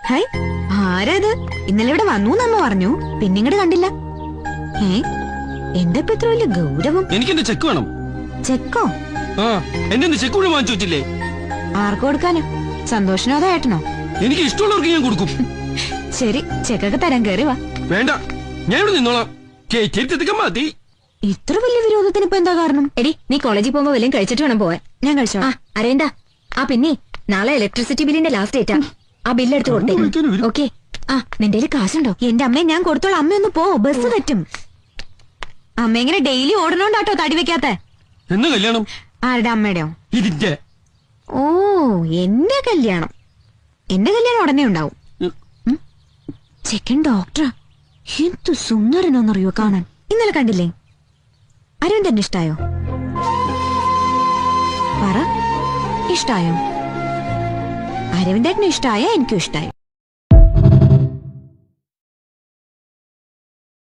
Hi, ആരാത്? ഇന്നലെ ഇവിടെ വന്നു നമ്മ പറഞ്ഞു, പിന്നെ ഇങ്ങോട്ട് കണ്ടില്ല. എന്താ ഇപ്പൊ ഇത്ര വലിയ ഗൗരവം? എനിക്കെന്റെ ചെക്ക് വേണം. ചെക്കോ? എന്റെ ചെക്ക് കൂടെ വാങ്ങിച്ചു വെച്ചില്ലേ? ആർക്ക് കൊടുക്കാനോ? സന്തോഷിനോ അതോ ഏട്ടനോ? എനിക്ക് ഇഷ്ടമുള്ളവർക്ക് ഞാൻ കൊടുക്കും. ശരി, ചെക്കൊക്കെ തരാൻ കയറി വാ. വേണ്ട, ഞാൻ ഇവിടെ നിന്നോളാം. മതി. ഇത്ര വലിയ വിരോധത്തിന് ഇപ്പൊ എന്താ കാരണം? എടി, നീ കോളേജിൽ പോകുമ്പോ വല്ലതും കഴിച്ചിട്ട് വേണം പോവാൻ. ഞാൻ കഴിച്ചോ? അറിയണ്ട. പിന്നെ നാളെ ഇലക്ട്രിസിറ്റി ബില്ലിന്റെ ലാസ്റ്റ് ഡേറ്റാ. ആ ബില്ലെടുത്ത് കൊടുത്തേക്കും. ഓക്കെ. നിന്റെ കയ്യിൽ കാശുണ്ടോ? എന്റെ അമ്മയെ ഞാൻ കൊടുത്തോളാം. അമ്മയൊന്ന് പോ, ബസ് തെറ്റും. അമ്മ എങ്ങനെ ഡെയിലി ഓടണോണ്ടാട്ടോ തടി വെക്കാത്ത? എന്ന് കല്യാണം? ആരുടെ? അമ്മയുടെയോ? ഇതിന്റെ. ഓ, എന്റെ കല്യാണം. എന്റെ കല്യാണം ഉടനെ ഉണ്ടാവും. ചെക്കൻ ഡോക്ടറാ. എന്തു സുന്ദരനോന്നറിയോ കാണാൻ. ഇന്നലെ കണ്ടില്ലേ? അരവിന്ദന് ഇഷ്ടായോ? പറ, ഇഷ്ടായോ? അരവിന്ദേട്ടന് ഇഷ്ടായോ? എനിക്കും ഇഷ്ടായോ?